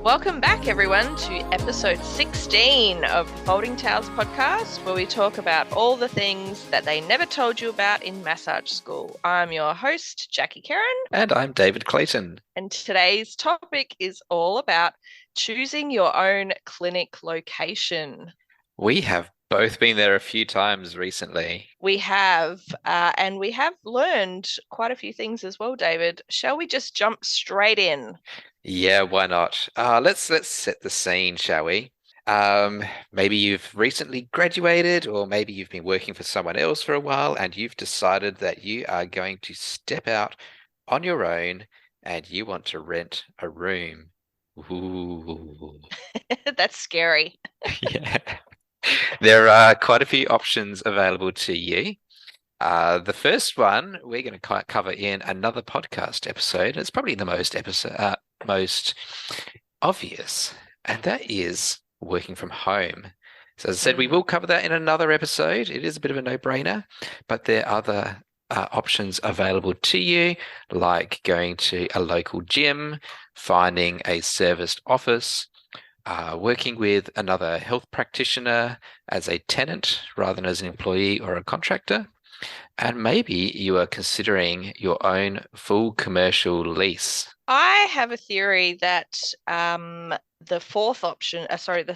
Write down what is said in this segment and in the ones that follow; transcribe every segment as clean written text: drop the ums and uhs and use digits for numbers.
Welcome back, everyone, to episode 16 of the Folding Towels podcast, where we talk about all the things that they never told you about in massage school. I'm your host, Jackie Karen. And I'm David Clayton. And today's topic is all about choosing your own clinic location. We have both been there a few times recently. We have, and we have learned quite a few things as well, David. Shall we just jump straight in? Yeah, why not? Let's set the scene, shall we? Maybe you've recently graduated, or maybe you've been working for someone else for a while, and you've decided that you are going to step out on your own and you want to rent a room. Ooh. That's scary. Yeah. There are quite a few options available to you. The first one we're going to cover in another podcast episode. It's probably the most obvious, and that is working from home. So as I said, we will cover that in another episode. It is a bit of a no-brainer, but there are other options available to you, like going to a local gym, finding a serviced office, working with another health practitioner as a tenant rather than as an employee or a contractor. And maybe you are considering your own full commercial lease. I have a theory that the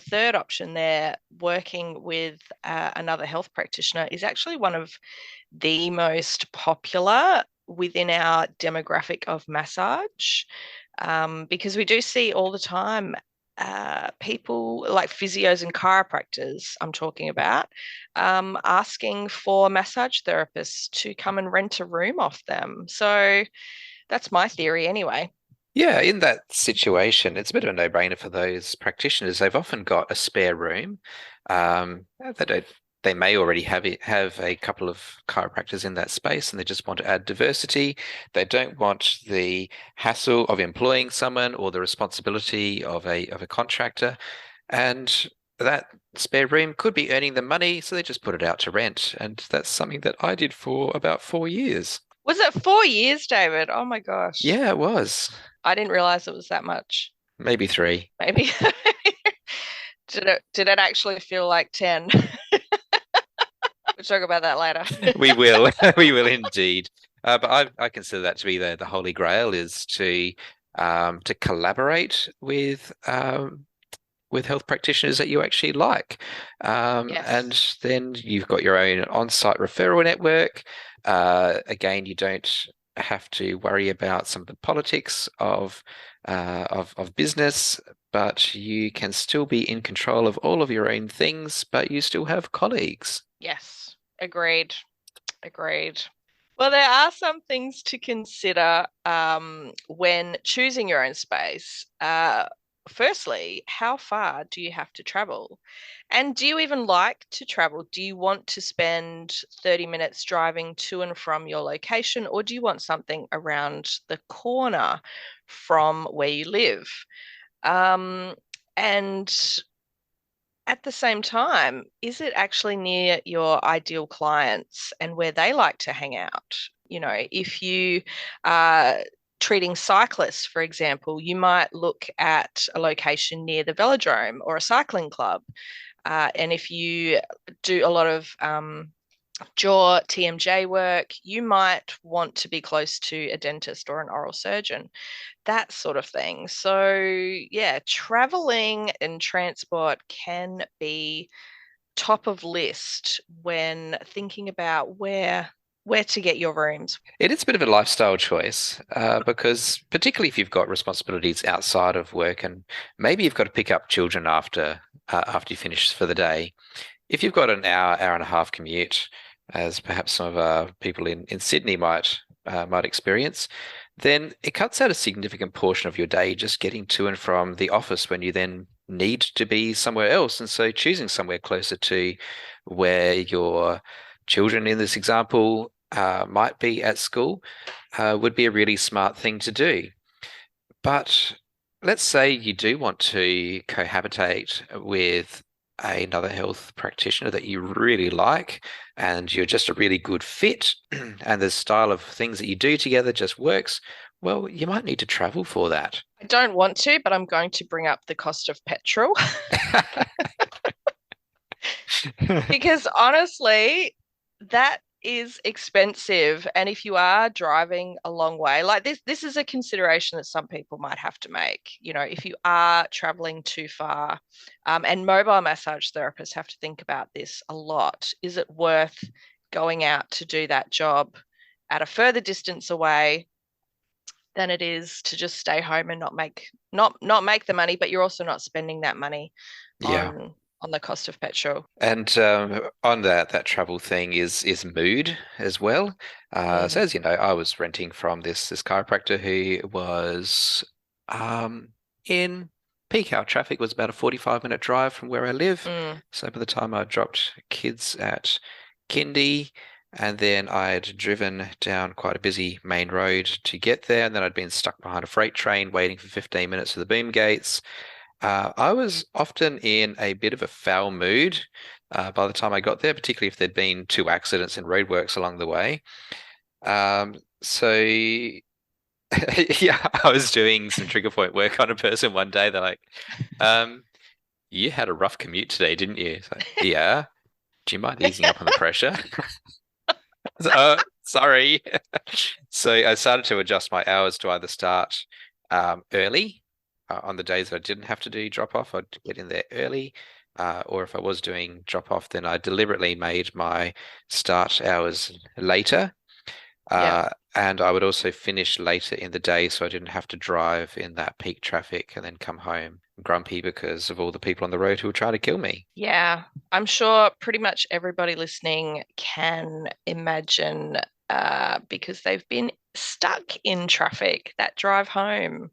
third option there, working with another health practitioner, is actually one of the most popular within our demographic of massage, because we do see all the time people like physios and chiropractors, I'm talking about, asking for massage therapists to come and rent a room off them. So that's my theory anyway. Yeah, in that situation, it's a bit of a no-brainer for those practitioners. They've often got a spare room. They don't. They may already have a couple of chiropractors in that space, and they just want to add diversity. They don't want the hassle of employing someone or the responsibility of a contractor, and that spare room could be earning them money, so they just put it out to rent. And that's something that I did for about 4 years. Was it 4 years, David? Oh my gosh. Yeah, it was. I didn't realize it was that much. Maybe 3. Maybe. Did it actually feel like 10? We'll talk about that later. We will. We will indeed. But I consider that to be the holy grail, is to collaborate with health practitioners that you actually like. Yes. And then you've got your own on-site referral network. Again, you don't have to worry about some of the politics of business, but you can still be in control of all of your own things, but you still have colleagues. Yes. Agreed. Well, there are some things to consider when choosing your own space. Firstly, how far do you have to travel? And do you even like to travel? Do you want to spend 30 minutes driving to and from your location, or do you want something around the corner from where you live? And at the same time, is it actually near your ideal clients and where they like to hang out? You know, if you are treating cyclists, for example, you might look at a location near the velodrome or a cycling club. And if you do a lot of jaw TMJ work, you might want to be close to a dentist or an oral surgeon, that sort of thing. So yeah, traveling and transport can be top of list when thinking about where to get your rooms. It is a bit of a lifestyle choice, because particularly if you've got responsibilities outside of work, and maybe you've got to pick up children after you finish for the day. If you've got an hour and a half commute, as perhaps some of our people in Sydney might experience, then it cuts out a significant portion of your day just getting to and from the office when you then need to be somewhere else. And so choosing somewhere closer to where your children, in this example, might be at school would be a really smart thing to do. But let's say you do want to cohabitate with another health practitioner that you really like, and you're just a really good fit, and the style of things that you do together just works. Well, you might need to travel for that. I don't want to, but I'm going to bring up the cost of petrol because honestly, that is expensive. And if you are driving a long way, like this is a consideration that some people might have to make. You know, if you are traveling too far, and mobile massage therapists have to think about this a lot. Is it worth going out to do that job at a further distance away than it is to just stay home and not make the money, but you're also not spending that money Yeah. on the cost of petrol. And on that travel thing is mood as well. So Mm, as you know, I was renting from this chiropractor who was in peak hour traffic, was about a 45-minute drive from where I live. mm, So by the time I dropped kids at kindy, and then I'd driven down quite a busy main road to get there, and then I'd been stuck behind a freight train waiting for 15 minutes at the boom gates. I was often in a bit of a foul mood by the time I got there, particularly if there'd been two accidents and roadworks along the way. So yeah, I was doing some trigger point work on a person one day. They're like, um, "You had a rough commute today, didn't you?" It's like, yeah. Do you mind easing up on the pressure? So, sorry. So I started to adjust my hours to either start early on the days that I didn't have to do drop off. I'd get in there early, or if I was doing drop off, then I deliberately made my start hours later. yeah. And I would also finish later in the day so I didn't have to drive in that peak traffic and then come home grumpy because of all the people on the road who were trying to kill me. Yeah, I'm sure pretty much everybody listening can imagine because they've been stuck in traffic that drive home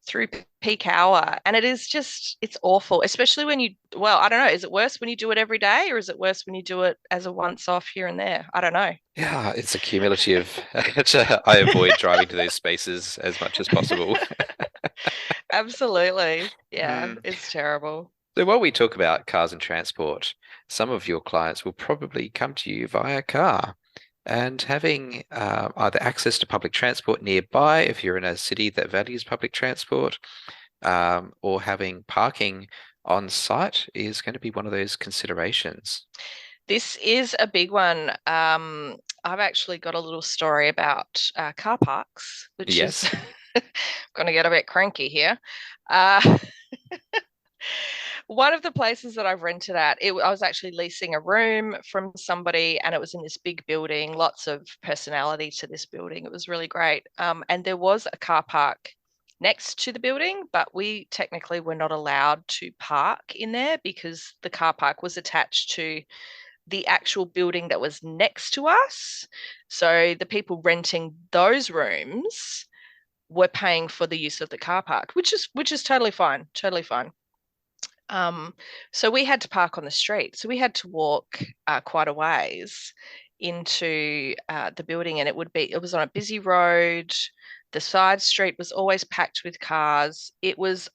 through peak hour. And it is just, it's awful, especially when well, I don't know, is it worse when you do it every day or is it worse when you do it as a once off here and there? I don't know. Yeah, it's a cumulative. I avoid driving to those spaces as much as possible. Absolutely. Yeah, Hmm. it's terrible. So while we talk about cars and transport, some of your clients will probably come to you via car. And having either access to public transport nearby if you're in a city that values public transport, or having parking on site is going to be one of those considerations. This is a big one. I've actually got a little story about car parks, which is Yes. going to get a bit cranky here. Uh, one of the places that I've rented at, I was actually leasing a room from somebody, and it was in this big building, lots of personality to this building. It was really great. And there was a car park next to the building, but we technically were not allowed to park in there because the car park was attached to the actual building that was next to us. So the people renting those rooms were paying for the use of the car park, which is totally fine, totally fine. Um, so we had to park on the street. So we had to walk quite a ways into the building, and it was on a busy road. The side street was always packed with cars. It was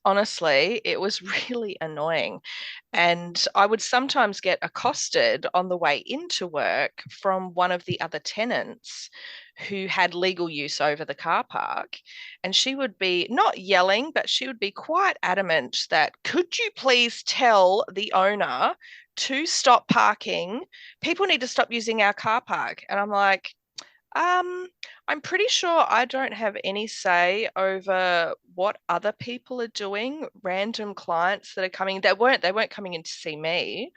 really annoying. And I would sometimes get accosted on the way into work from one of the other tenants who had legal use over the car park. And she would be not yelling, but she would be quite adamant that, could you please tell the owner to stop parking? People need to stop using our car park. And I'm like, um, I'm pretty sure I don't have any say over what other people are doing. Random clients that are coming, they weren't coming in to see me.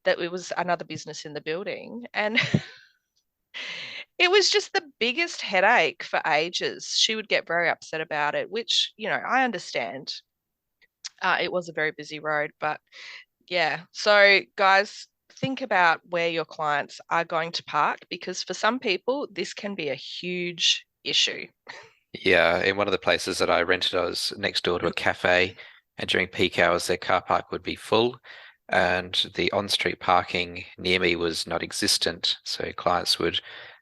That it was another business in the building. And it was just the biggest headache for ages. She would get very upset about it, which, I understand. It was a very busy road, but yeah. So, guys, think about where your clients are going to park because for some people, this can be a huge issue. Yeah, in one of the places that I rented, I was next door to a cafe, and during peak hours, their car park would be full, and the on-street parking near me was not existent. So clients would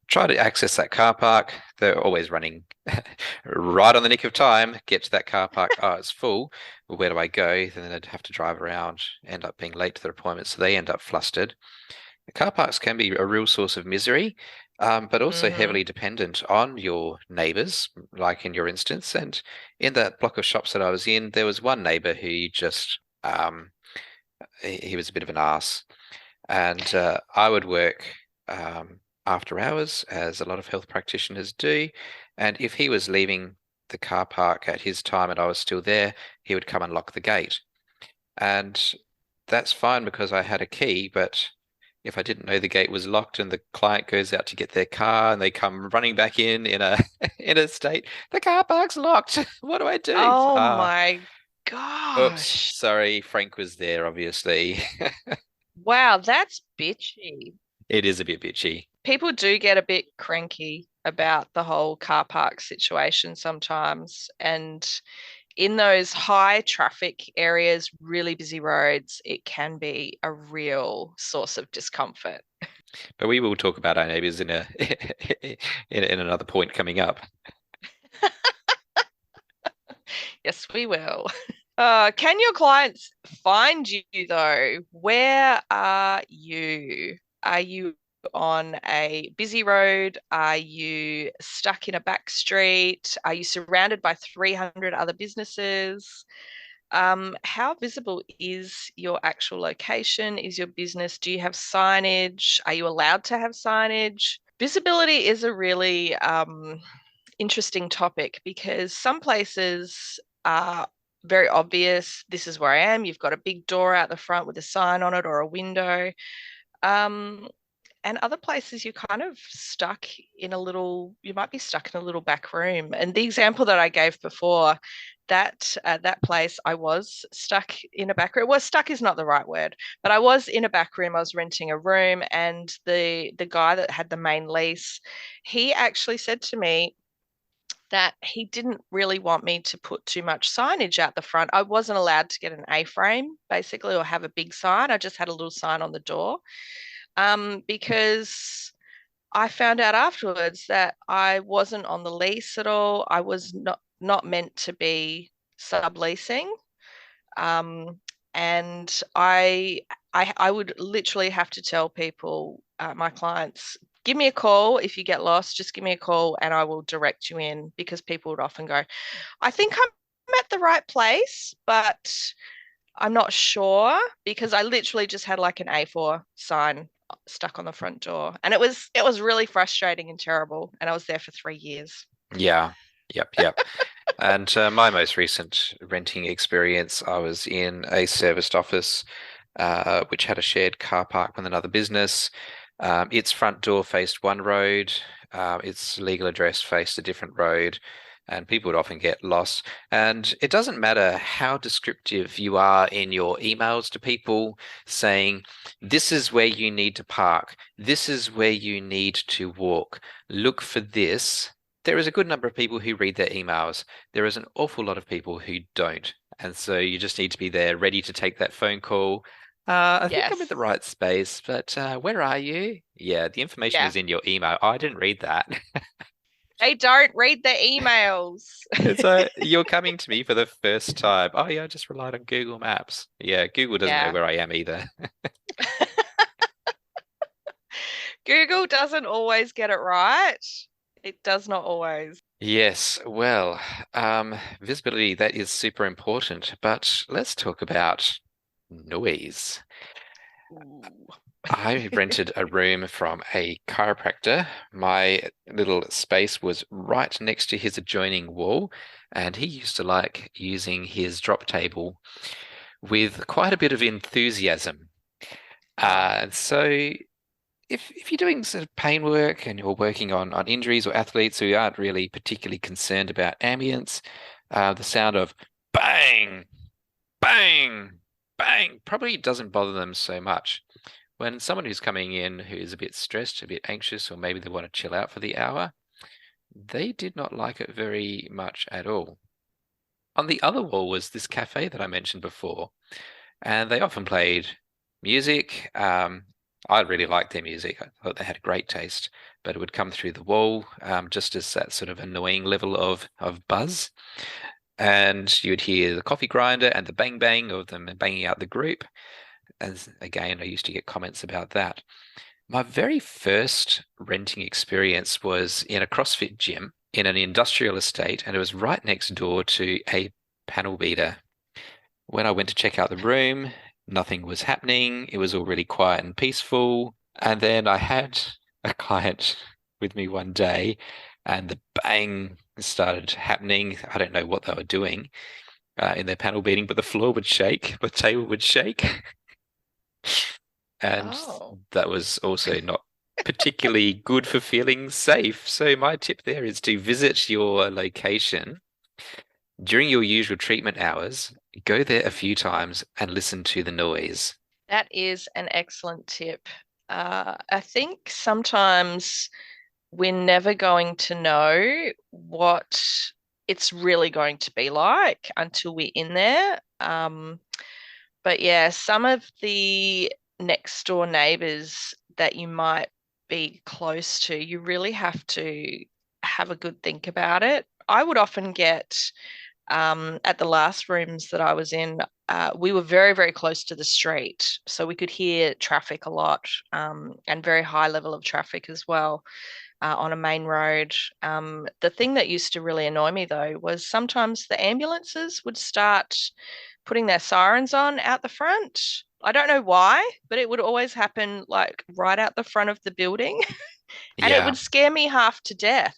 try to access that car park. They're always running right on the nick of time, get to that car park. Oh, it's full. Well, where do I go? Then they'd have to drive around, end up being late to their appointment, so they end up flustered. The car parks can be a real source of misery. but also Hmm. heavily dependent on your neighbours, like in your instance. And in that block of shops that I was in, there was one neighbour who just he was a bit of an ass, and I would work after hours, as a lot of health practitioners do. And if he was leaving the car park at his time and I was still there, he would come and lock the gate. And that's fine because I had a key, but if I didn't know the gate was locked and the client goes out to get their car and they come running back in a in a state, the car park's locked. What do I do? Oh Ah, my oops, gosh. sorry, Frank was there, obviously. Wow, that's bitchy. It is a bit bitchy. People do get a bit cranky about the whole car park situation sometimes. And in those high traffic areas, really busy roads, it can be a real source of discomfort. But we will talk about our neighbours in a in another point coming up. Yes, we will. Can your clients find you though? Where are you? Are you on a busy road? Are you stuck in a back street? Are you surrounded by 300 other businesses? How visible is your actual location? Is your business? Do you have signage? Are you allowed to have signage? Visibility is a really interesting topic because some places are very obvious. This is where I am. You've got a big door out the front with a sign on it or a window. Um, and other places you're kind of stuck in a little, you might be stuck in a little back room. And the example that I gave before, that place I was stuck in a back room. Well, stuck is not the right word, but I was in a back room. I was renting a room, and the guy that had the main lease, he actually said to me that he didn't really want me to put too much signage out the front. I wasn't allowed to get an A-frame, basically, or have a big sign. I just had a little sign on the door, because I found out afterwards that I wasn't on the lease at all. I was not meant to be subleasing. Um, and I would literally have to tell people, my clients, give me a call if you get lost. Just give me a call and I will direct you in, because people would often go, I think I'm at the right place, but I'm not sure, because I literally just had like an A4 sign stuck on the front door, and it was really frustrating and terrible. And I was there for 3 years. Yeah, yep. And my most recent renting experience, I was in a serviced office, which had a shared car park with another business. Its front door faced one road, its legal address faced a different road, and people would often get lost. And it doesn't matter how descriptive you are in your emails to people saying, this is where you need to park, this is where you need to walk, look for this. There is a good number of people who read their emails. There is an awful lot of people who don't. And so you just need to be there ready to take that phone call. I think I'm in the Yes. right space, but where are you? Yeah, the information Yeah. is in your email. Oh, I didn't read that. They don't read the emails. So you're coming to me for the first time. Oh, yeah, I just relied on Google Maps. Yeah, Google doesn't know Yeah. where I am either. Google doesn't always get it right. It does not always. Yes, well, visibility, that is super important, but let's talk about noise. Ooh. I rented a room from a chiropractor. My little space was right next to his adjoining wall, and he used to like using his drop table with quite a bit of enthusiasm. Ah, And so if you're doing sort of pain work and you're working on injuries or athletes who aren't really particularly concerned about ambience, the sound of bang, bang, bang probably doesn't bother them so much. When someone who's coming in who is a bit stressed, a bit anxious, or maybe they want to chill out for the hour, they did not like it very much at all. On the other wall was this cafe that I mentioned before, and they often played music. I really liked their music. I thought they had a great taste, but it would come through the wall, just as that sort of annoying level of buzz. And you would hear the coffee grinder and the bang bang of them banging out the group. As again, I used to get comments about that. My very first renting experience was in a CrossFit gym in an industrial estate, and it was right next door to a panel beater. When I went to check out the room, nothing was happening. It was all really quiet and peaceful. And then I had a client with me one day, and the bang started happening. I don't know what they were doing in their panel beating, but the floor would shake, the table would shake. And Oh, that was also not particularly good for feeling safe. So my tip there is to visit your location during your usual treatment hours, go there a few times and listen to the noise. that is an excellent tip. I think sometimes we're never going to know what it's really going to be like until we're in there. But yeah, some of the next door neighbors that you might be close to, you really have to have a good think about it. I would often get at the last rooms that I was in, we were very, very close to the street. So we could hear traffic a lot and very high level of traffic as well on a main road. The thing that used to really annoy me though was sometimes the ambulances would start putting their sirens on out the front. I don't know why, but it would always happen like right out the front of the building. And it Yeah. would scare me half to death.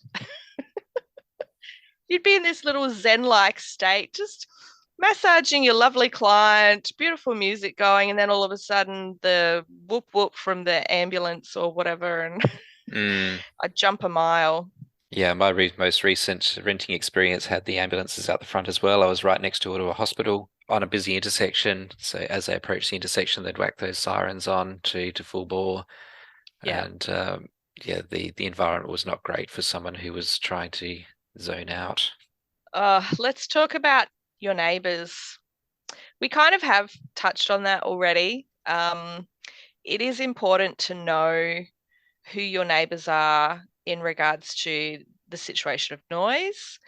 You'd be in this little zen-like state, just massaging your lovely client, beautiful music going, and then all of a sudden the whoop whoop from the ambulance or whatever, and Mm. I'd jump a mile. Yeah, my most recent renting experience had the ambulances out the front as well. I was right next door to a hospital on a busy intersection. So as they approached the intersection, they'd whack those sirens on to full bore. Yeah. And yeah, the environment was not great for someone who was trying to zone out. Let's talk about your neighbours. We kind of have touched on that already. It is important to know who your neighbours are in regards to the situation of noise.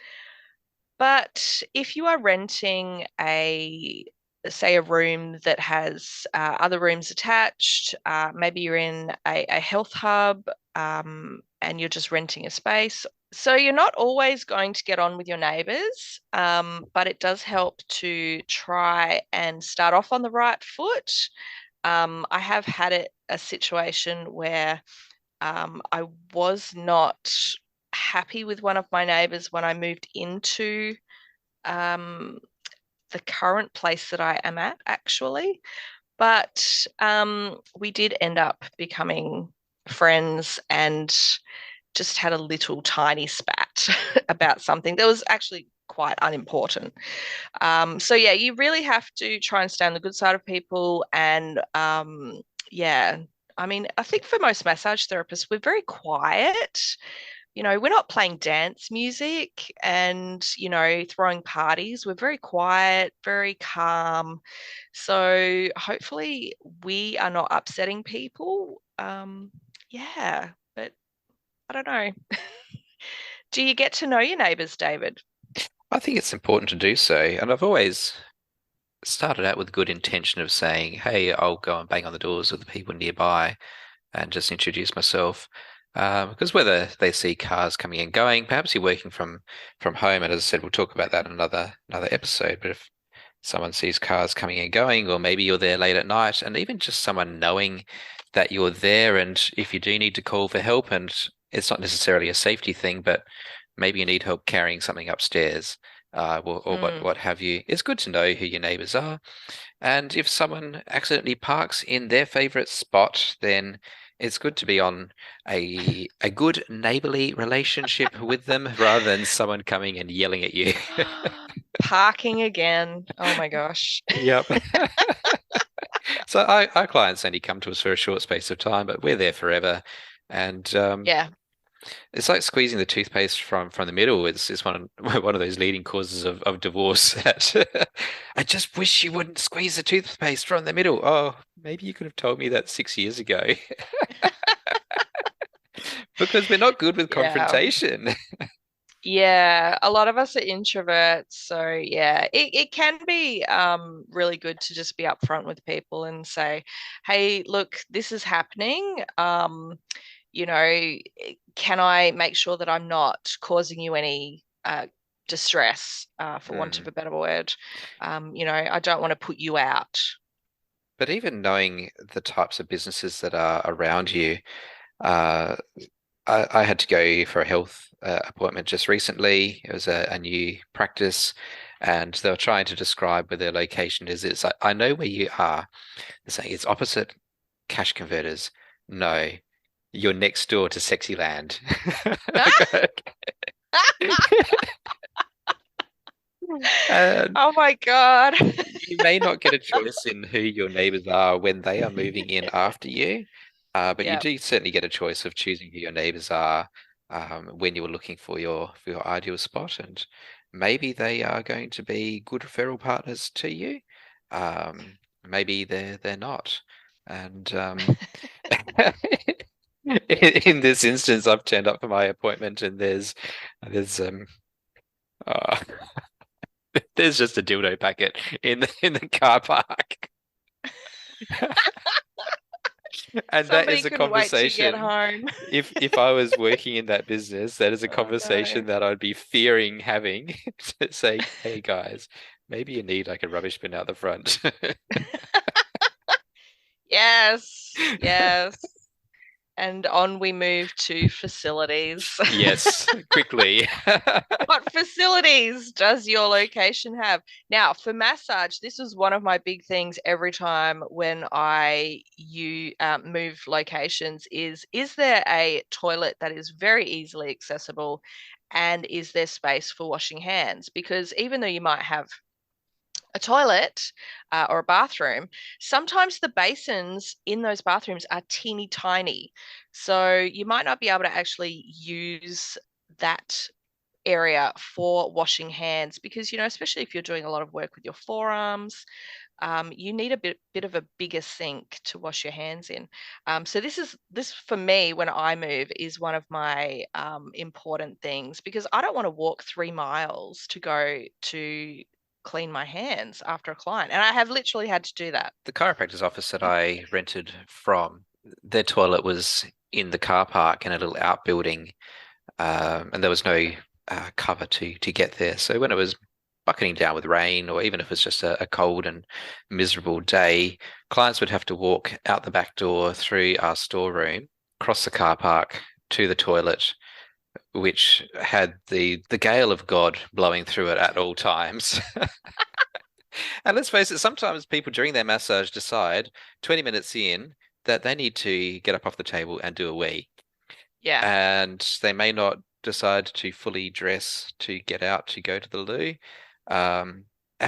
But if you are renting say, a room that has other rooms attached, maybe you're in a health hub and you're just renting a space. So you're not always going to get on with your neighbours, but it does help to try and start off on the right foot. I have had a situation where I was not happy with one of my neighbours when I moved into um, the current place that I am at, actually. But we did end up becoming friends and just had a little tiny spat about something that was actually quite unimportant. So yeah, you really have to try and stay on the good side of people. And yeah, I mean, I think for most massage therapists, we're very quiet. We're not playing dance music and, throwing parties. We're very quiet, very calm. So hopefully we are not upsetting people. Yeah, but I don't know. Do you get to know your neighbours, David? I think it's important to do so. And I've always started out with good intention of saying, hey, I'll go and bang on the doors of the people nearby and just introduce myself. Because whether they see cars coming and going, perhaps you're working from home, and as I said, we'll talk about that in another episode. But if someone sees cars coming and going, or maybe you're there late at night, and even just someone knowing that you're there, and if you do need to call for help, and it's not necessarily a safety thing, but maybe you need help carrying something upstairs, or Mm. what have you, it's good to know who your neighbors are. And if someone accidentally parks in their favorite spot, then it's good to be on a good neighborly relationship with them rather than someone coming and yelling at you. Parking again. Oh my gosh. Yep. So our clients only come to us for a short space of time, but we're there forever. And Yeah. it's like squeezing the toothpaste from the middle. It's one of those leading causes of divorce. I just wish you wouldn't squeeze the toothpaste from the middle. Oh, maybe you could have told me that 6 years ago. Because we're not good with Yeah. confrontation. Yeah, a lot of us are introverts, so yeah, it can be really good to just be upfront with people and say, "Hey, look, this is happening. You know, can I make sure that I'm not causing you any distress, for want of Mm. a better word? I don't want to put you out." But even knowing the types of businesses that are around you, uh, I had to go for a health appointment just recently. It was a new practice, and they were trying to describe where their location is. It's like, I know where you are. They're saying it's opposite cash converters. No, you're next door to Sexyland. I go, and Oh my God. you may not get a choice in who your neighbors are when they are moving in after you, but you Yeah. do certainly get a choice of choosing who your neighbors are when you were looking for your ideal spot, and maybe they are going to be good referral partners to you. Um, Maybe they're not, and in this instance, I've turned up for my appointment, and there's uh, there's just a dildo packet in the car park. And that Somebody is a couldn't wait to get conversation. home. If I was working in that business, that is a Oh conversation no. that I'd be fearing having to say, hey guys, maybe you need like a rubbish bin out the front. Yes, yes. And on we move to facilities. Yes, quickly. What facilities does your location have? Now, for massage, this is one of my big things every time when I move locations is there a toilet that is very easily accessible, and is there space for washing hands? Because even though you might have a toilet or a bathroom, sometimes the basins in those bathrooms are teeny tiny. So you might not be able to actually use that area for washing hands because, especially if you're doing a lot of work with your forearms, you need a bit of a bigger sink to wash your hands in. So this for me when I move is one of my important things because I don't want to walk 3 miles to go to clean my hands after a client, and I have literally had to do that. The chiropractor's office that I rented from, their toilet was in the car park in a little outbuilding, and there was no cover to get there. So when it was bucketing down with rain, or even if it's just a cold and miserable day, clients would have to walk out the back door through our storeroom, across the car park to the toilet, which had the gale of God blowing through it at all times. And let's face it, sometimes people during their massage decide 20 minutes in that they need to get up off the table and do a wee. Yeah. And they may not decide to fully dress to get out to go to the loo. And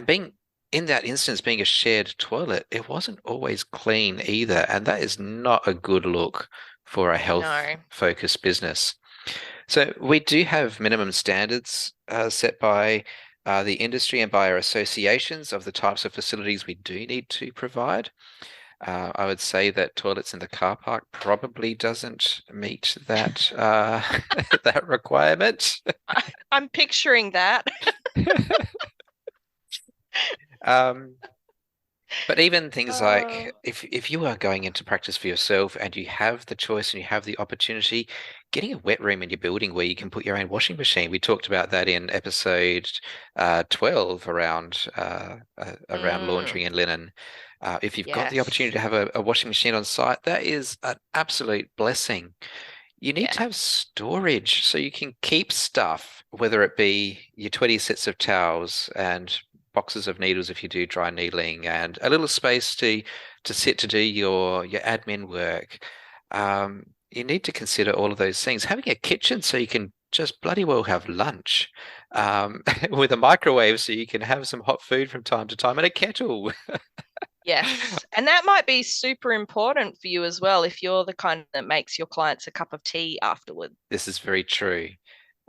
being in that instance, being a shared toilet, it wasn't always clean either. And that is not a good look for a health No. focused business. So we do have minimum standards set by the industry and by our associations of the types of facilities we do need to provide. I would say that toilets in the car park probably doesn't meet that that requirement. I'm picturing that. Um, But even things Oh, like if you are going into practice for yourself and you have the choice and you have the opportunity, getting a wet room in your building where you can put your own washing machine. We talked about that in episode 12 around mm, laundry and linen. If you've got the opportunity yes. to have a washing machine on site, that is an absolute blessing. You need to Yeah. have storage so you can keep stuff, whether it be your 20 sets of towels and boxes of needles if you do dry needling, and a little space to sit to do your admin work. You need to consider all of those things. Having a kitchen so you can just bloody well have lunch, with a microwave so you can have some hot food from time to time, and a kettle. Yes. And that might be super important for you as well if you're the kind that makes your clients a cup of tea afterward. This is very true.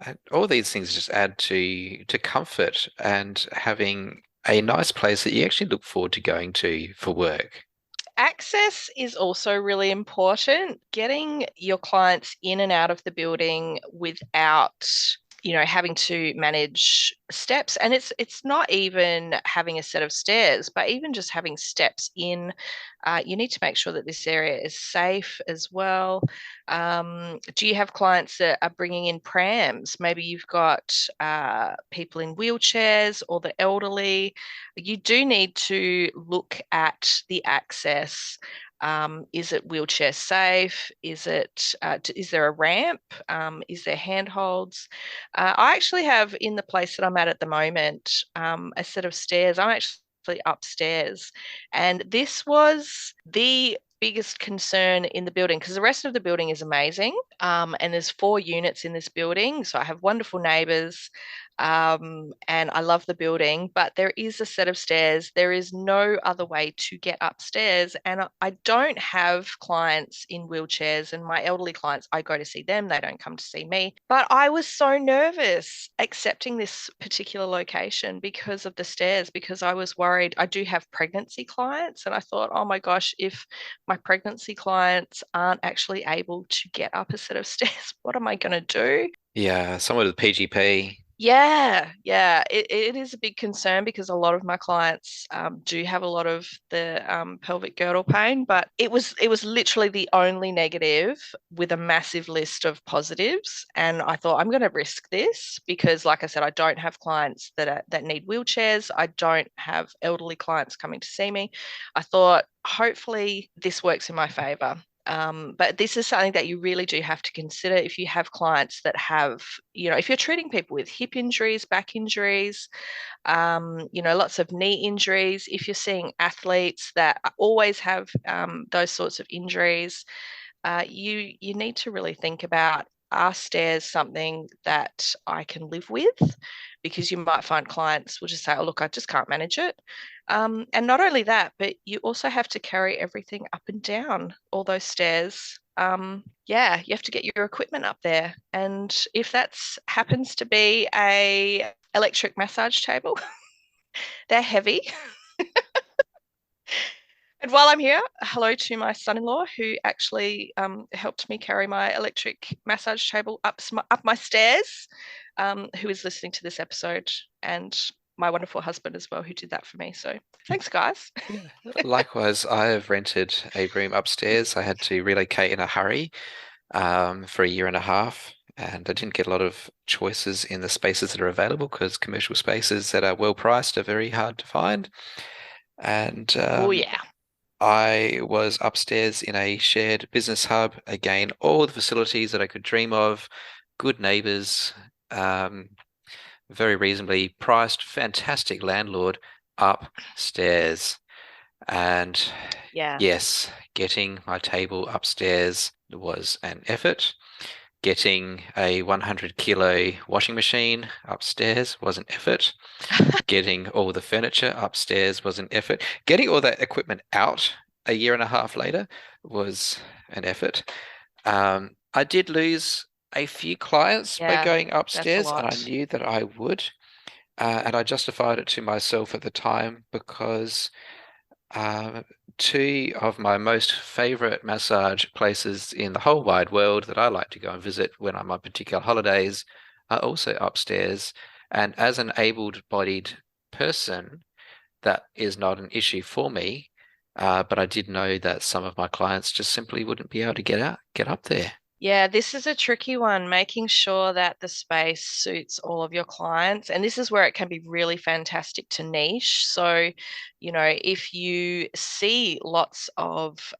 And all these things just add to comfort and having a nice place that you actually look forward to going to for work. Access is also really important. Getting your clients in and out of the building without having to manage steps, and it's not even having a set of stairs, but even just having steps in. You need to make sure that this area is safe as well. Do you have clients that are bringing in prams? Maybe you've got people in wheelchairs or the elderly. You do need to look at the access. Is it wheelchair safe? Is there a ramp? Is there handholds? I actually have in the place that I'm at the moment a set of stairs. I'm actually upstairs, and this was the biggest concern in the building because the rest of the building is amazing. And there's 4 units in this building, so I have wonderful neighbours. And I love the building, but there is a set of stairs. There is no other way to get upstairs. And I don't have clients in wheelchairs, and my elderly clients, I go to see them, they don't come to see me. But I was so nervous accepting this particular location because of the stairs, because I was worried. I do have pregnancy clients, and I thought, oh my gosh, if my pregnancy clients aren't actually able to get up a set of stairs, what am I going to do? Yeah, someone with PGP. Yeah, yeah, it is a big concern because a lot of my clients do have a lot of the pelvic girdle pain, but it was literally the only negative with a massive list of positives, and I thought I'm going to risk this because, like I said, I don't have clients that need wheelchairs. I don't have elderly clients coming to see me. I thought hopefully this works in my favor. But this is something that you really do have to consider if you have clients that have, if you're treating people with hip injuries, back injuries, lots of knee injuries, if you're seeing athletes that always have those sorts of injuries, you need to really think about, are stairs something that I can live with? Because you might find clients will just say, oh, look, I just can't manage it. And not only that, but you also have to carry everything up and down all those stairs. Yeah, you have to get your equipment up there. And if that happens to be a electric massage table, they're heavy. And while I'm here, hello to my son-in-law who actually helped me carry my electric massage table up my stairs, who is listening to this episode, and my wonderful husband as well, who did that for me. So thanks, guys. Yeah. Likewise, I have rented a room upstairs. I had to relocate in a hurry for a year and a half, and I didn't get a lot of choices in the spaces that are available because commercial spaces that are well priced are very hard to find. And Oh yeah. I was upstairs in a shared business hub. Again, all the facilities that I could dream of, good neighbours, um, very reasonably priced, fantastic landlord upstairs. And Yeah. yes, getting my table upstairs was an effort. Getting a 100-kilo washing machine upstairs was an effort. Getting all the furniture upstairs was an effort. Getting all that equipment out a year and a half later was an effort. I did lose a few clients by Yeah, going that's a upstairs, and I lot. knew that I would. And I justified it to myself at the time because uh, two of my most favorite massage places in the whole wide world that I like to go and visit when I'm on particular holidays are also upstairs. And as an able-bodied person, that is not an issue for me. But I did know that some of my clients just simply wouldn't be able to get up there. Yeah, this is a tricky one, making sure that the space suits all of your clients. And this is where it can be really fantastic to niche. So, if you see lots of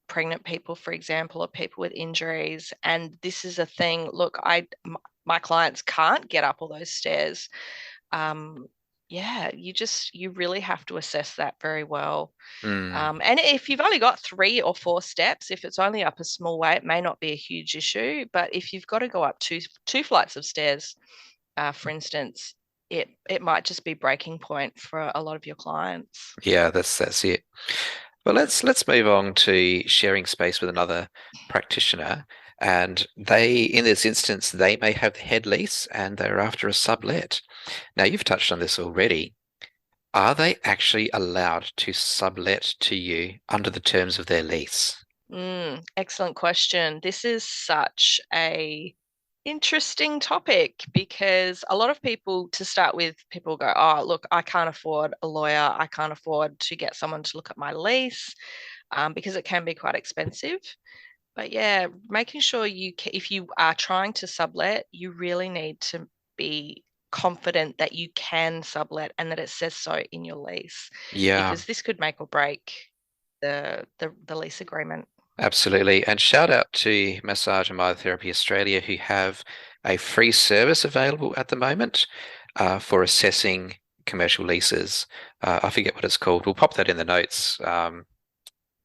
pregnant people, for example, or people with injuries, and this is a thing, look, my clients can't get up all those stairs. Yeah, you really have to assess that very well. Mm. And if you've only got 3 or 4 steps, if it's only up a small way, it may not be a huge issue. But if you've got to go up two flights of stairs, for instance, it might just be breaking point for a lot of your clients. Yeah, that's it. Well, let's move on to sharing space with another practitioner. And in this instance, they may have the head lease and they're after a sublet. Now, you've touched on this already. Are they actually allowed to sublet to you under the terms of their lease? Excellent question. This is such a Interesting topic because a lot of people, to start with, people go, oh, look, I can't afford a lawyer. I can't afford to get someone to look at my lease because it can be quite expensive. But yeah, making sure if you are trying to sublet, you really need to be confident that you can sublet and that it says so in your lease, Yeah. because this could make or break the lease agreement. Absolutely. And shout out to Massage and Myotherapy Australia who have a free service available at the moment for assessing commercial leases. I forget what it's called. We'll pop that in the notes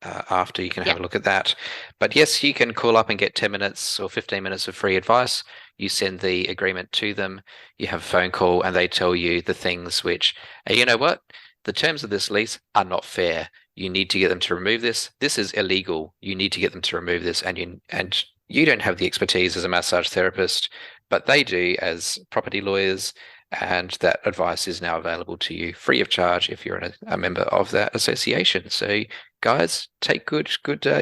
after. You can have Yeah. a look at that. But yes, you can call up and get 10 minutes or 15 minutes of free advice. You send the agreement to them, you have a phone call, and they tell you the things which, you know what? The terms of this lease are not fair. You need to get them to remove this. This is illegal. You need to get them to remove this. And you don't have the expertise as a massage therapist, but they do as property lawyers. And that advice is now available to you free of charge if you're a member of that association. So guys, take good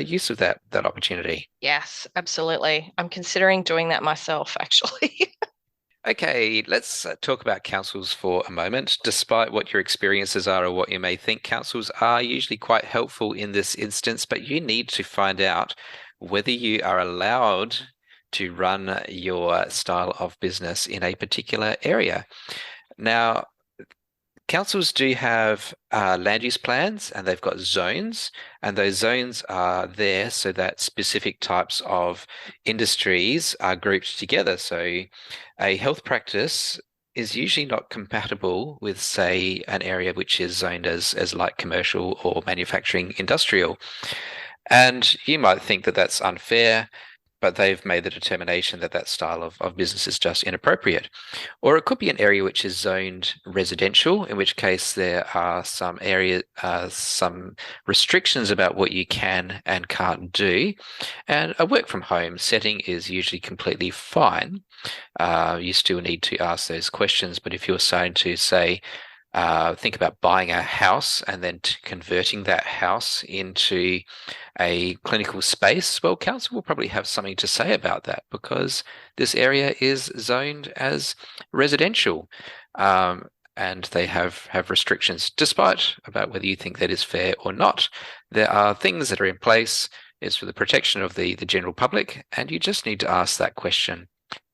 use of that opportunity. Yes, absolutely. I'm considering doing that myself, actually. Okay, let's talk about councils for a moment. Despite what your experiences are or what you may think, councils are usually quite helpful in this instance, but you need to find out whether you are allowed to run your style of business in a particular area. Now, councils do have land use plans and they've got zones, and those zones are there so that specific types of industries are grouped together. So a health practice is usually not compatible with, say, an area which is zoned as light commercial or manufacturing industrial. And you might think that that's unfair, but they've made the determination that that style of business is just inappropriate. Or it could be an area which is zoned residential, in which case there are some restrictions about what you can and can't do. And a work from home setting is usually completely fine. You still need to ask those questions, but if you're starting to say, think about buying a house and then converting that house into a clinical space, well, council will probably have something to say about that because this area is zoned as residential. And they have restrictions, despite about whether you think that is fair or not. There are things that are in place. It's for the protection of the general public, and you just need to ask that question.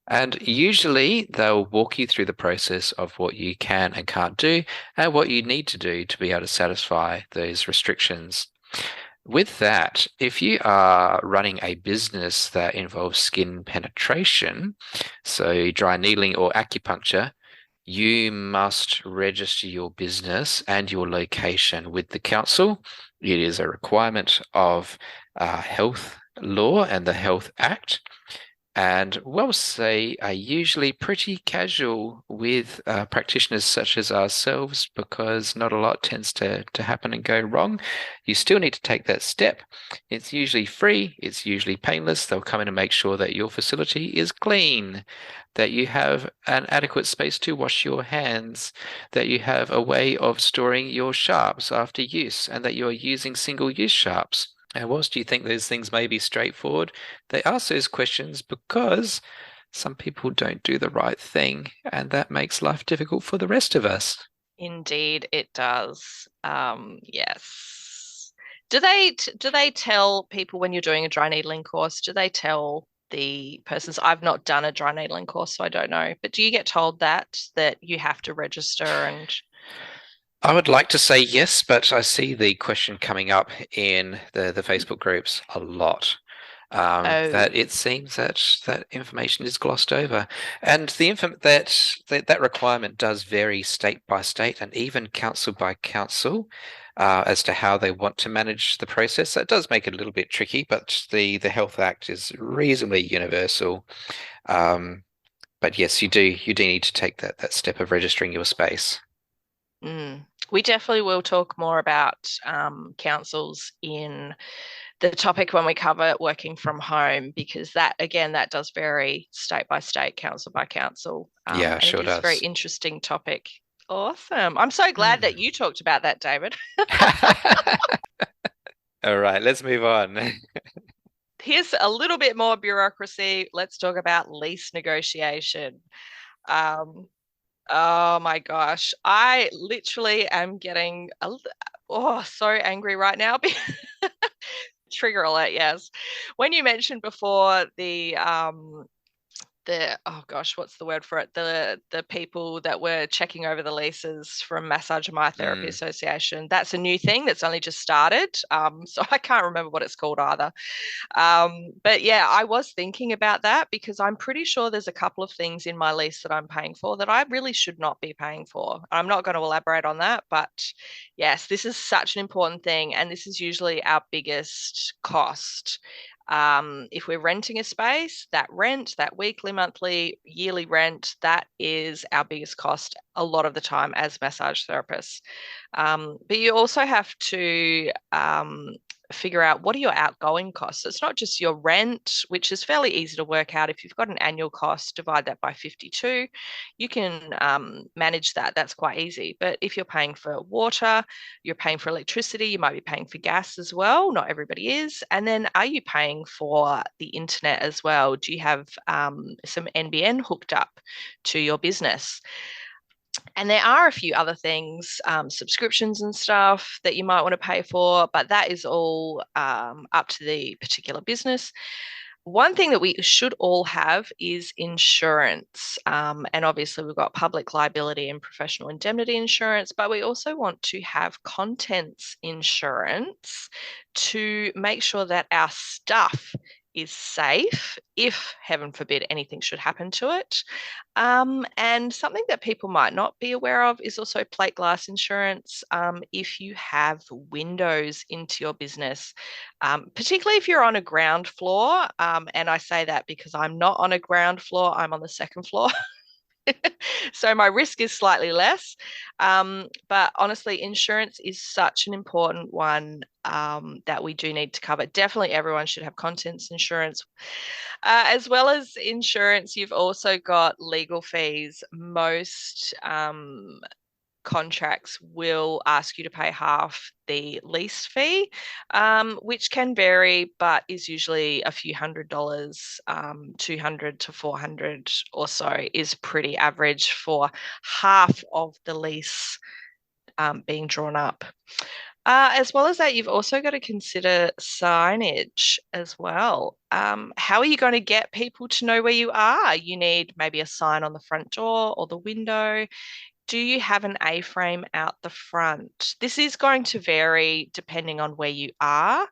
And usually they'll walk you through the process of what you can and can't do and what you need to do to be able to satisfy those restrictions. With that, if you are running a business that involves skin penetration, so dry needling or acupuncture, you must register your business and your location with the council. It is a requirement of health law and the Health Act. And whilst they are usually pretty casual with practitioners such as ourselves, because not a lot tends to happen and go wrong, you still need to take that step. It's usually free, it's usually painless. They'll come in and make sure that your facility is clean, that you have an adequate space to wash your hands, that you have a way of storing your sharps after use, and that you're using single-use sharps. And whilst you think those things may be straightforward, they ask those questions because some people don't do the right thing, and that makes life difficult for the rest of us. Indeed, it does. Yes. Do they tell people when you're doing a dry needling course, do they tell the persons, I've not done a dry needling course, so I don't know, but do you get told that you have to register and I would like to say yes, but I see the question coming up in the Facebook groups a lot. That oh, it seems that information is glossed over, and that requirement does vary state by state and even council by council as to how they want to manage the process. That does make it a little bit tricky, but the Health Act is reasonably universal. Um, but yes, you do need to take that step of registering your space. we definitely will talk more about councils in the topic when we cover working from home, because that again that does vary state by state, council by council, Yeah, and it sure is a very does. interesting topic. Awesome. I'm so glad that you talked about that, David. All right, let's move on. here's a little bit more bureaucracy. Let's talk about lease negotiation. Um, oh my gosh, I literally am getting so angry right now. Trigger alert, yes. When you mentioned before the oh gosh, what's the word for it? The people that were checking over the leases from Massage and Myotherapy Mm. Association. That's a new thing that's only just started. So I can't remember what it's called either. But yeah, I was thinking about that because I'm pretty sure there's a couple of things in my lease that I'm paying for that I really should not be paying for. I'm not going to elaborate on that, but yes, this is such an important thing, and this is usually our biggest cost. If we're renting a space, that rent, that weekly, monthly, yearly rent, that is our biggest cost a lot of the time as massage therapists. But you also have to figure out what are your outgoing costs. It's not just your rent, which is fairly easy to work out. If you've got an annual cost, divide that by 52. You can manage that. That's quite easy. But if you're paying for water, you're paying for electricity, you might be paying for gas as well. Not everybody is. And then are you paying for the internet as well? Do you have some NBN hooked up to your business? And there are a few other things, subscriptions and stuff that you might want to pay for, but that is all up to the particular business. One thing that we should all have is insurance. And obviously, we've got public liability and professional indemnity insurance, but we also want to have contents insurance to make sure that our stuff is safe if, heaven forbid, anything should happen to it. And something that people might not be aware of is also plate glass insurance. If you have windows into your business, particularly if you're on a ground floor. And I say that because I'm not on a ground floor, I'm on the second floor. So my risk is slightly less. But honestly, insurance is such an important one that we do need to cover. Definitely everyone should have contents insurance. As well as insurance, you've also got legal fees. Most contracts will ask you to pay half the lease fee, which can vary, but is usually a few $100s, 200 to 400 or so is pretty average for half of the lease being drawn up. As well as that, you've also got to consider signage as well. How are you going to get people to know where you are? You need maybe a sign on the front door or the window. Do you have an A-frame out the front? This is going to vary depending on where you are.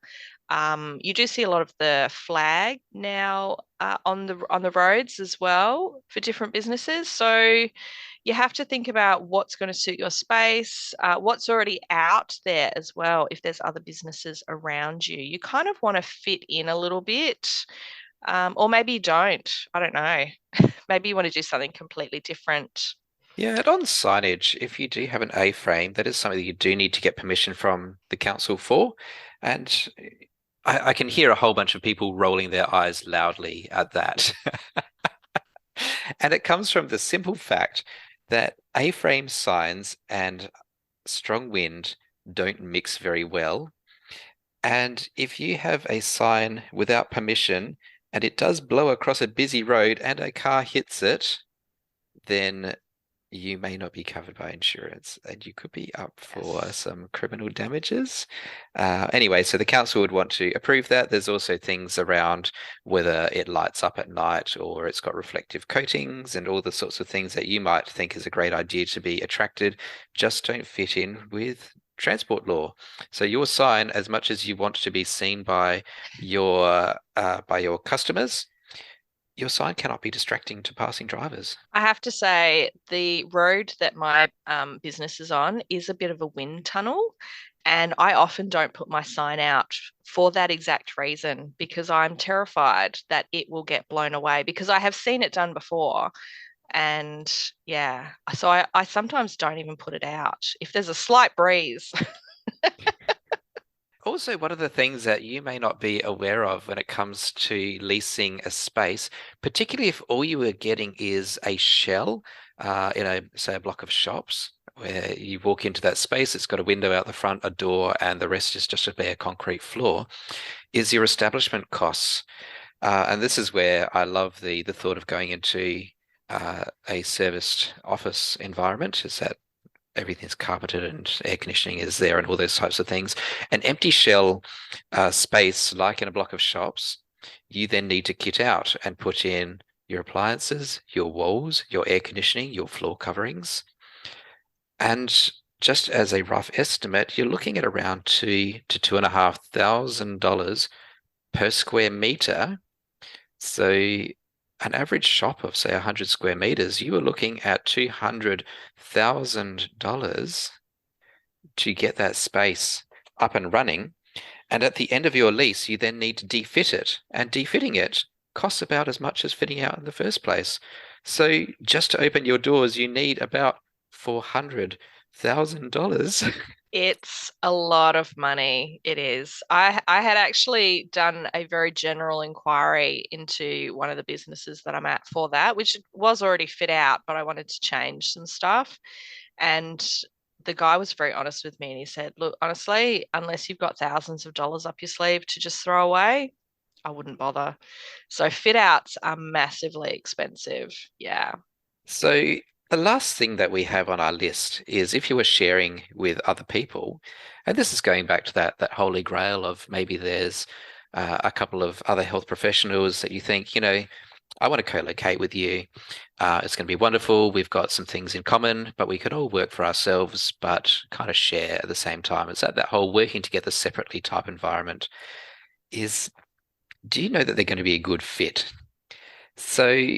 You do see a lot of the flag now on the roads as well for different businesses. So you have to think about what's going to suit your space, what's already out there as well. If there's other businesses around you, you kind of want to fit in a little bit, or maybe you don't. I don't know. Maybe you want to do something completely different. Yeah, and on signage, if you do have an A-frame, that is something that you do need to get permission from the council for. And I can hear a whole bunch of people rolling their eyes loudly at that. And it comes from the simple fact that A-frame signs and strong wind don't mix very well. And if you have a sign without permission and it does blow across a busy road and a car hits it, then you may not be covered by insurance and you could be up for Yes. some criminal damages. Anyway, so the council would want to approve that. There's also things around whether it lights up at night or it's got reflective coatings and all the sorts of things that you might think is a great idea to be attracted, just don't fit in with transport law. So your sign, as much as you want to be seen by your customers, your sign cannot be distracting to passing drivers. I have to say, the road that my business is on is a bit of a wind tunnel. And I often don't put my sign out for that exact reason because I'm terrified that it will get blown away because I have seen it done before. And yeah, so I sometimes don't even put it out. If there's a slight breeze, Also, one of the things that you may not be aware of when it comes to leasing a space, particularly if all you are getting is a shell, say a block of shops where you walk into that space, it's got a window out the front, a door, and the rest is just a bare concrete floor, is your establishment costs. And this is where I love the thought of going into a serviced office environment, is that everything's carpeted and air conditioning is there and all those types of things. An empty shell space, like in a block of shops, you then need to kit out and put in your appliances, your walls, your air conditioning, your floor coverings. And just as a rough estimate, you're looking at around $2,000 to $2,500 per square meter. So an average shop of say 100 square meters, you are looking at $200,000 to get that space up and running. And at the end of your lease, you then need to defit it. And defitting it costs about as much as fitting out in the first place. So just to open your doors, you need about $400,000. It's a lot of money. It is. I had actually done a very general inquiry into one of the businesses that I'm at for that, which was already fit out, but I wanted to change some stuff. And the guy was very honest with me and he said, look, honestly, unless you've got thousands of dollars up your sleeve to just throw away, I wouldn't bother. So fit outs are massively expensive. Yeah. So the last thing that we have on our list is if you were sharing with other people, and this is going back to that holy grail of maybe there's a couple of other health professionals that you think, I want to co-locate with you. It's going to be wonderful. We've got some things in common, but we could all work for ourselves, but kind of share at the same time. It's that whole working together separately type environment is, do you know that they're going to be a good fit? So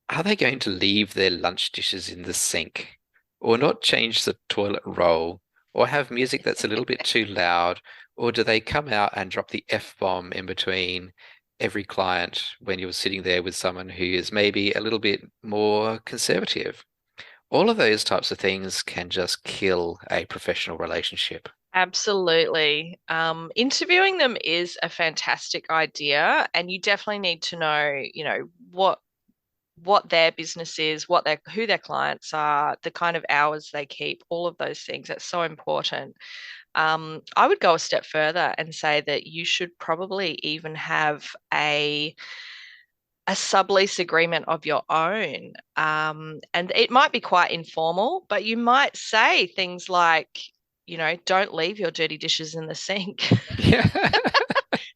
are they going to leave their lunch dishes in the sink or not change the toilet roll or have music that's a little bit too loud? Or do they come out and drop the F-bomb in between every client when you're sitting there with someone who is maybe a little bit more conservative? All of those types of things can just kill a professional relationship. Absolutely. Interviewing them is a fantastic idea, and you definitely need to know, what their business is, who their clients are, the kind of hours they keep, all of those things. That's so important. I would go a step further and say that you should probably even have a sublease agreement of your own. And it might be quite informal, but you might say things like, don't leave your dirty dishes in the sink. Yeah.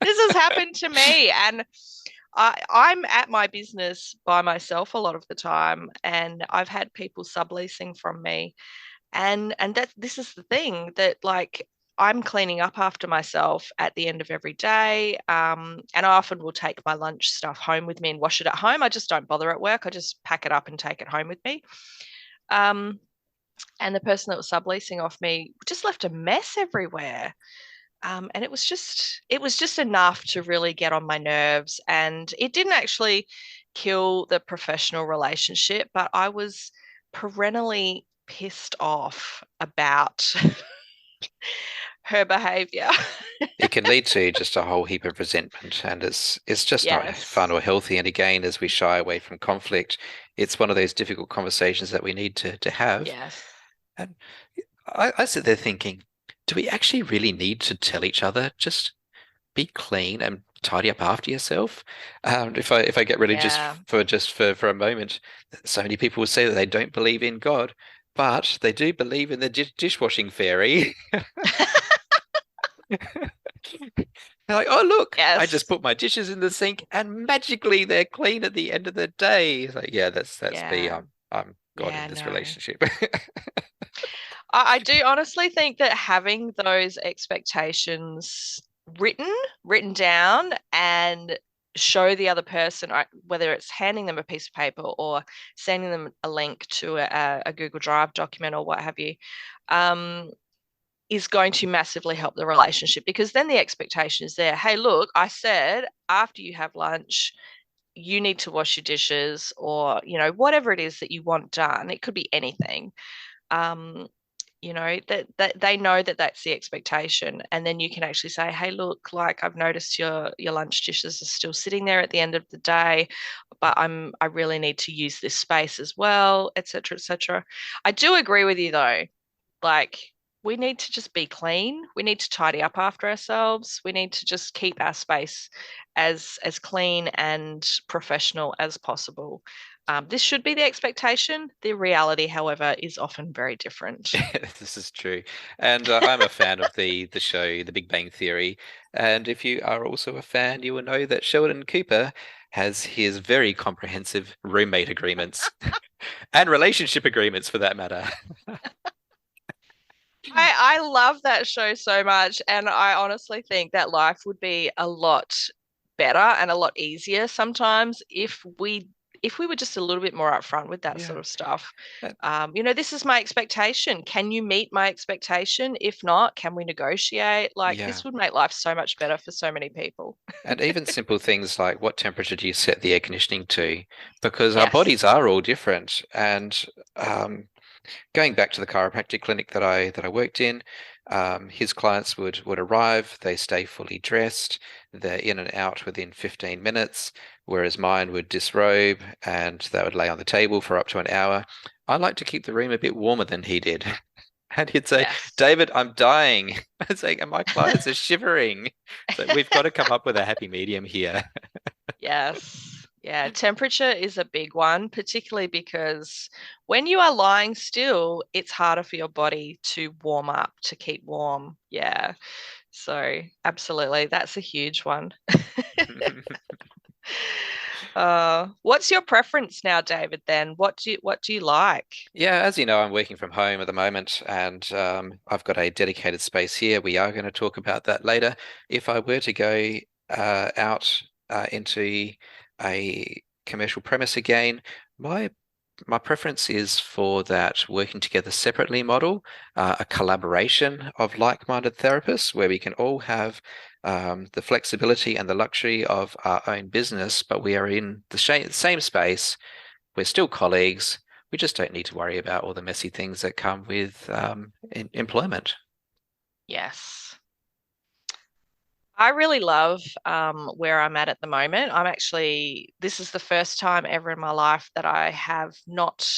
This has happened to me. And I'm at my business by myself a lot of the time, and I've had people subleasing from me. And that this is the thing that like I'm cleaning up after myself at the end of every day. And I often will take my lunch stuff home with me and wash it at home. I just don't bother at work. I just pack it up and take it home with me. Um, and the person that was subleasing off me just left a mess everywhere. And it was just enough to really get on my nerves. And it didn't actually kill the professional relationship, but I was perennially pissed off about her behavior. It can lead to just a whole heap of resentment, and it's just not fun Yes. or healthy. And again, as we shy away from conflict, it's one of those difficult conversations that we need to have. Yes. And I sit there thinking, do we actually really need to tell each other just be clean and tidy up after yourself? If I get really Yeah. for a moment, so many people will say that they don't believe in God, but they do believe in the dishwashing fairy. They're like, oh, look, I just Yes. put my dishes in the sink and magically they're clean at the end of the day. It's like, yeah, that's me. Yeah. I'm God in Yeah, this no. relationship. I do honestly think that having those expectations written down and show the other person, whether it's handing them a piece of paper or sending them a link to a Google Drive document or what have you, um, is going to massively help the relationship because then the expectation is there. Hey, look, I said after you have lunch, you need to wash your dishes or, whatever it is that you want done. It could be anything. Um, that they know that that's the expectation, and then you can actually say, hey, look, like I've noticed your lunch dishes are still sitting there at the end of the day, but I really need to use this space as well, etc., etc. I do agree with you though. Like, we need to just be clean. We need to tidy up after ourselves. We need to just keep our space as clean and professional as possible. This should be the expectation. The reality, however, is often very different. This is true. And I'm a fan of the show, The Big Bang Theory. And if you are also a fan, you will know that Sheldon Cooper has his very comprehensive roommate agreements and relationship agreements for that matter. I love that show so much, and I honestly think that life would be a lot better and a lot easier sometimes if we were just a little bit more upfront with that sort Yeah. of stuff. Uh, This is my expectation. Can you meet my expectation? If not, can we negotiate? Like, Yeah. this would make life so much better for so many people. And even simple things like what temperature do you set the air conditioning to? Because our Yes. bodies are all different. And um, going back to the chiropractic clinic that I worked in, his clients would arrive, they stay fully dressed, they're in and out within 15 minutes, whereas mine would disrobe and they would lay on the table for up to an hour. I like to keep the room a bit warmer than he did. And he'd say, Yes. David, I'm dying. It's like, and my clients are shivering. So we've got to come up with a happy medium here. Yes. Yeah, temperature is a big one, particularly because when you are lying still, it's harder for your body to warm up, to keep warm. Yeah. So, absolutely, that's a huge one. What's your preference now, David, then? What do you like? Yeah, as you know, I'm working from home at the moment, and I've got a dedicated space here. We are going to talk about that later. If I were to go out into a commercial premise again, my my preference is for that working together separately model, a collaboration of like-minded therapists where we can all have the flexibility and the luxury of our own business, but we are in the same space. We're still colleagues. We just don't need to worry about all the messy things that come with employment. Yes. I really love where I'm at the moment. This is the first time ever in my life that I have not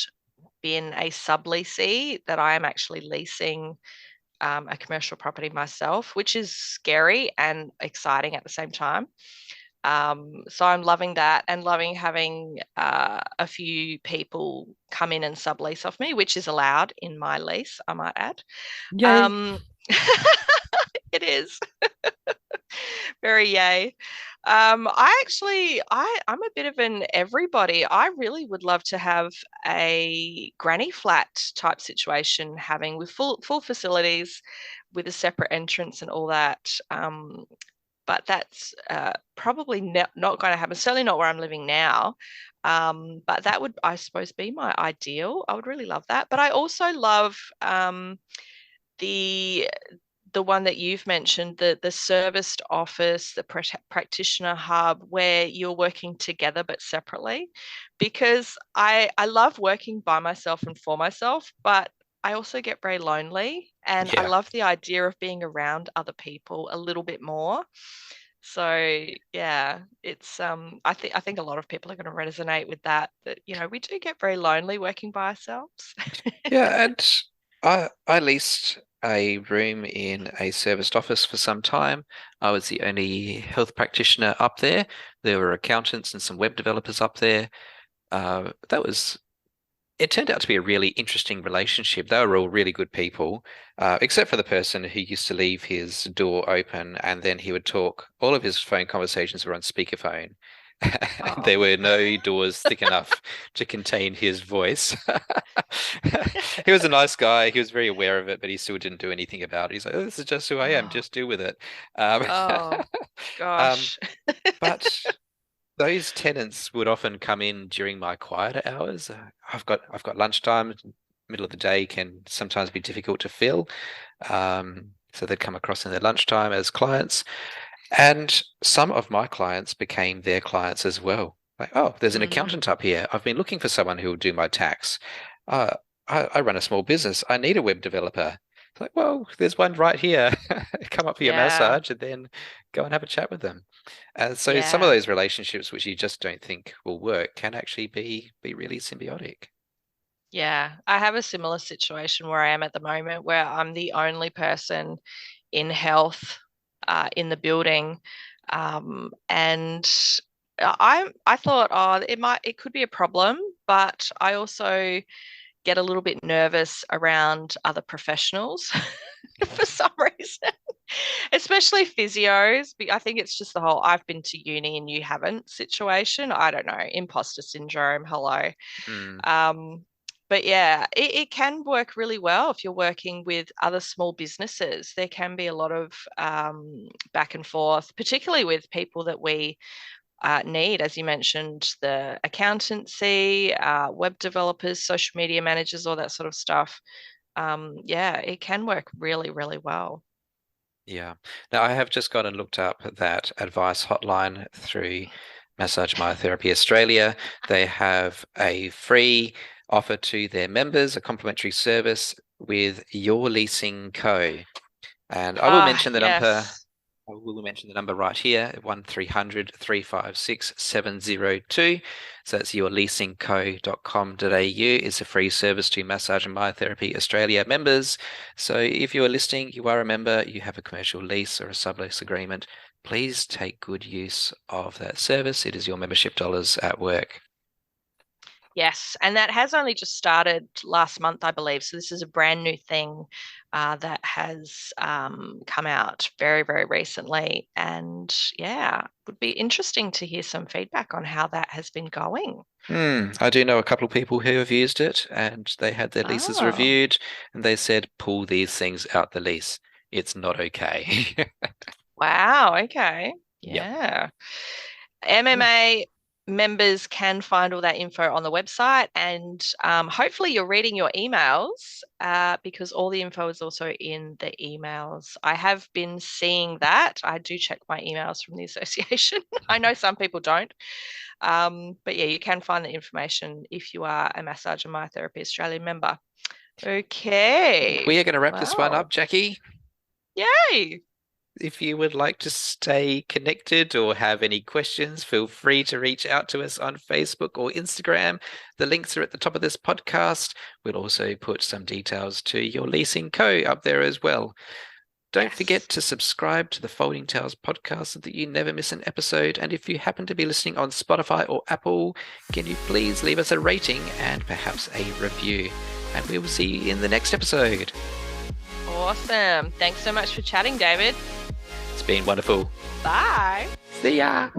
been a subleasee, that I am actually leasing a commercial property myself, which is scary and exciting at the same time. So I'm loving that and loving having a few people come in and sublease off me, which is allowed in my lease, I might add. Yay. Um, it is very yay. I'm a bit of an everybody. I really would love to have a granny flat type situation, having with full facilities, with a separate entrance and all that. But that's probably not going to happen. Certainly not where I'm living now. But that would, I suppose, be my ideal. I would really love that. But I also love the the one that you've mentioned, the serviced office, the practitioner hub, where you're working together but separately, because I love working by myself and for myself, but I also get very lonely, and I Yeah. love the idea of being around other people a little bit more. So yeah, it's I think a lot of people are going to resonate with that, we do get very lonely working by ourselves. Yeah, and I leased a room in a serviced office for some time. I was the only health practitioner up there. There were accountants and some web developers up there. That was It turned out to be a really interesting relationship. They were all really good people, except for the person who used to leave his door open and then he would talk. All of his phone conversations were on speakerphone. And there Oh. were no doors thick enough to contain his voice. He was a nice guy. He was very aware of it, but he still didn't do anything about it. He's like, "Oh, this is just who I am. Oh. Just deal with it." Um, Oh um, gosh. but those tenants would often come in during my quieter hours. I've got lunchtime, middle of the day can sometimes be difficult to fill. So they'd come across in their lunchtime as clients, and some of my clients became their clients as well. Like, oh, there's an Mm, accountant up here. I've been looking for someone who will do my tax. Uh, I run a small business. I need a web developer. It's like, well, there's one right here. Come up for your yeah. massage and then go and have a chat with them. And so some of Yeah. those relationships which you just don't think will work can actually be really symbiotic. Yeah, I have a similar situation where I am at the moment, where I'm the only person in health in the building, and I thought, oh, it could be a problem, but I also get a little bit nervous around other professionals for some reason, especially physios. I think it's just the whole I've been to uni and you haven't situation. I don't know, imposter syndrome. Hello. Mm, Um, but yeah, it can work really well if you're working with other small businesses. There can be a lot of back and forth, particularly with people that we need, as you mentioned, the accountancy, web developers, social media managers, all that sort of stuff. Yeah, it can work really, really well. yeah. Now, I have just gone and looked up that advice hotline through Massage Myotherapy Australia. They have a free offer to their members, a complimentary service with Your Leasing Co. And I will Ah, mention the number. yes. I will mention the number right here, 1300 356 702. So that's yourleasingco.com.au. It's a free service to Massage and Myotherapy Australia members. So if you're listening, you are a member, you have a commercial lease or a sublease agreement, please take good use of that service. It is your membership dollars at work. Yes, and that has only just started last month, I believe. So this is a brand new thing that has come out very, very recently. And yeah, would be interesting to hear some feedback on how that has been going. I do know a couple of people who have used it and they had their leases Oh, reviewed and they said, pull these things out the lease. It's not okay. wow. Okay. Yep. Yeah. Yeah. MMA members can find all that info on the website, and hopefully you're reading your emails because all the info is also in the emails. I have been seeing that. I do check my emails from the association. I know some people don't, but yeah, you can find the information if you are a Massage and Myotherapy Australia member. Okay. We are going to wrap this one Well, up, Jackie. yay. If you would like to stay connected or have any questions, feel free to reach out to us on Facebook or Instagram. The links are at the top of this podcast. We'll also put some details to Your Leasing Co. up there as well. Don't Yes. forget to subscribe to the Folding Tales podcast so that you never miss an episode. And if you happen to be listening on Spotify or Apple, can you please leave us a rating and perhaps a review? And we will see you in the next episode. Awesome. Thanks so much for chatting, David. It's been wonderful. Bye. See ya.